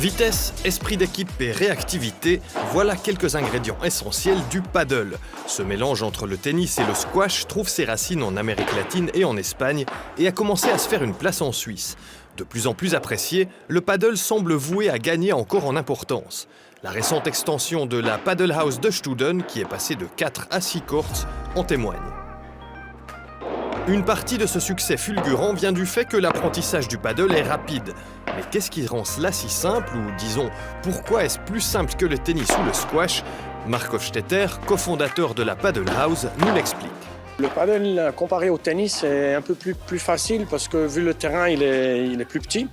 Vitesse, esprit d'équipe et réactivité, voilà quelques ingrédients essentiels du paddle. Ce mélange entre le tennis et le squash trouve ses racines en Amérique latine et en Espagne et a commencé à se faire une place en Suisse. De plus en plus apprécié, le paddle semble voué à gagner encore en importance. La récente extension de la Paddle House de Studen, qui est passée de 4 à 6 courts, en témoigne. Une partie de ce succès fulgurant vient du fait que l'apprentissage du paddle est rapide. Mais qu'est-ce qui rend cela si simple, ou disons, pourquoi est-ce plus simple que le tennis ou le squash? Mark Hofstetter, cofondateur de la Paddle House, nous l'explique. Le paddle, comparé au tennis, est un peu plus facile parce que vu le terrain, il est plus petit.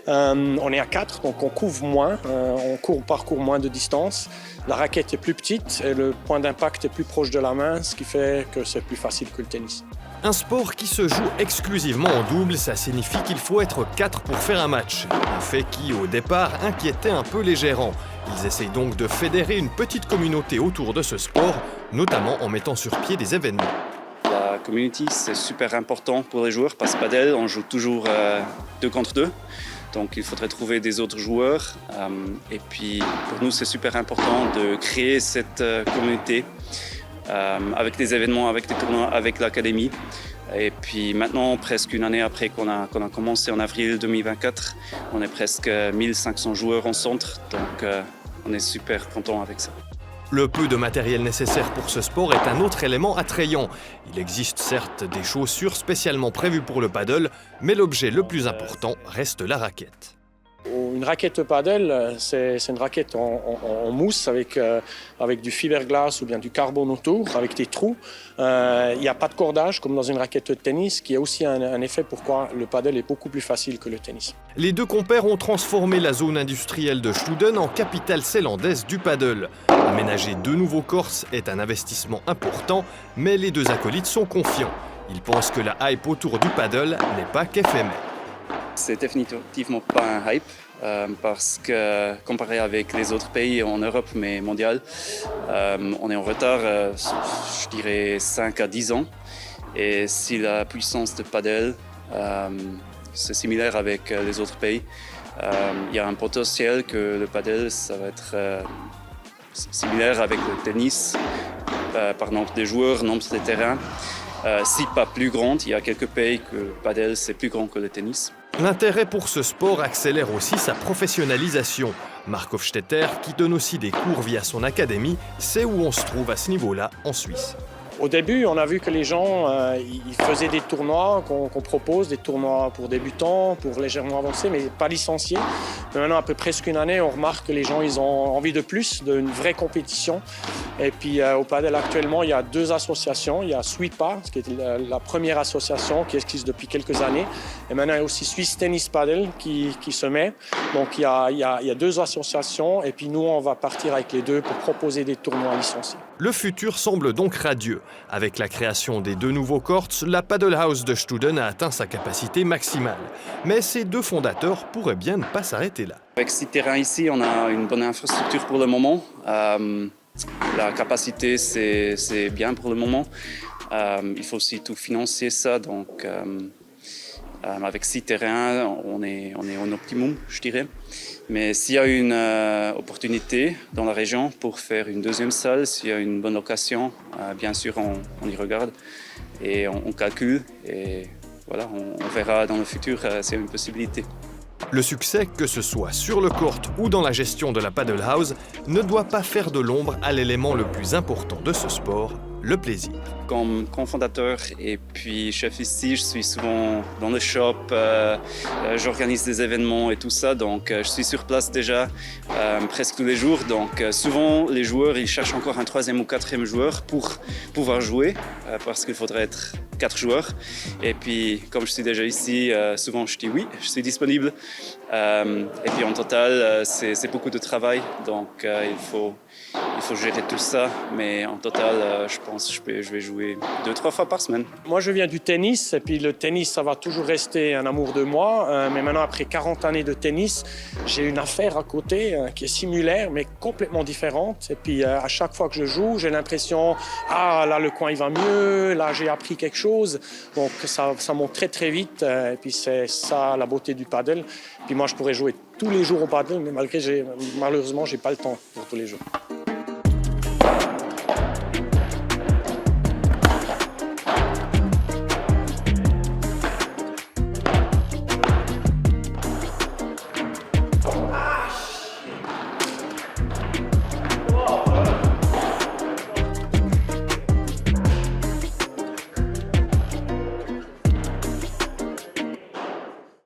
On est à 4, donc on couvre moins, on parcourt moins de distance. La raquette est plus petite et le point d'impact est plus proche de la main, ce qui fait que c'est plus facile que le tennis. Un sport qui se joue exclusivement en double, ça signifie qu'il faut être 4 pour faire un match. Un fait qui, au départ, inquiétait un peu les gérants. Ils essayent donc de fédérer une petite communauté autour de ce sport, notamment en mettant sur pied des événements. La community, c'est super important pour les joueurs parce que paddle, on joue toujours 2 contre 2. Donc il faudrait trouver des autres joueurs. Et puis pour nous, c'est super important de créer cette communauté avec des événements, avec des tournois, avec l'académie. Et puis maintenant, presque une année après qu'on a commencé en avril 2024, on est presque 1500 joueurs en centre. Donc on est super content avec ça. Le peu de matériel nécessaire pour ce sport est un autre élément attrayant. Il existe certes des chaussures spécialement prévues pour le paddle, mais l'objet le plus important reste la raquette. Une raquette paddle, c'est une raquette en mousse avec du fiberglass ou bien du carbone autour, avec des trous. Il n'y a pas de cordage comme dans une raquette de tennis, qui a aussi un effet pourquoi le paddle est beaucoup plus facile que le tennis. Les deux compères ont transformé la zone industrielle de Studen en capitale zélandaise du paddle. Aménager 2 nouveaux courts est un investissement important, mais les deux acolytes sont confiants. Ils pensent que la hype autour du paddle n'est pas qu'éphémère. C'est définitivement pas un hype parce que comparé avec les autres pays en Europe mais mondial, on est en retard, je dirais 5 à 10 ans. Et si la puissance de paddle c'est similaire avec les autres pays, il y a un potentiel que le paddle ça va être similaire avec le tennis par nombre de joueurs, nombre de terrains. Si pas plus grande, il y a quelques pays que le paddle c'est plus grand que le tennis. L'intérêt pour ce sport accélère aussi sa professionnalisation. Mark Hofstetter, qui donne aussi des cours via son académie, sait où on se trouve à ce niveau-là en Suisse. Au début, on a vu que les gens ils faisaient des tournois qu'on propose, des tournois pour débutants, pour légèrement avancés, mais pas licenciés. Mais maintenant, après presque une année, on remarque que les gens ils ont envie de plus, d'une vraie compétition. Et puis au paddle actuellement, il y a 2 associations. Il y a SWIPA, qui est la première association qui existe depuis quelques années. Et maintenant, il y a aussi Swiss Tennis Paddle qui se met. Donc il y a 2 associations. Et puis nous, on va partir avec les 2 pour proposer des tournois licenciés. Le futur semble donc radieux. Avec la création des 2 nouveaux courts, la Paddle House de Studen a atteint sa capacité maximale. Mais ces 2 fondateurs pourraient bien ne pas s'arrêter là. Avec 6 terrains ici, on a une bonne infrastructure pour le moment. La capacité, c'est bien pour le moment. Il faut aussi tout financer ça. Donc, avec 6 terrains, on est au optimum, je dirais. Mais s'il y a une opportunité dans la région pour faire une 2e salle, s'il y a une bonne location, bien sûr, on y regarde et on calcule. Et voilà, on verra dans le futur s'il y a une possibilité. Le succès, que ce soit sur le court ou dans la gestion de la Paddle House, ne doit pas faire de l'ombre à l'élément le plus important de ce sport, le plaisir. Comme cofondateur et puis chef ici, je suis souvent dans le shop, j'organise des événements et tout ça, donc je suis sur place déjà presque tous les jours. Donc souvent les joueurs ils cherchent encore un 3e ou 4e joueur pour pouvoir jouer parce qu'il faudrait être 4 joueurs. Et puis comme je suis déjà ici, souvent je dis oui, je suis disponible. Et puis en total, c'est beaucoup de travail, donc il il faut gérer tout ça. Mais en total, je pense que je vais jouer 2-3 fois par semaine. Moi, je viens du tennis, et puis le tennis, ça va toujours rester un amour de moi. Mais maintenant, après 40 années de tennis, j'ai une affaire à côté qui est similaire, mais complètement différente. Et puis, à chaque fois que je joue, j'ai l'impression, là, le coin, il va mieux, là, j'ai appris quelque chose. Donc, ça monte très, très vite. Et puis, c'est ça, la beauté du paddle. Puis moi, je pourrais jouer tous les jours au paddle, mais malheureusement, je n'ai pas le temps pour tous les jours.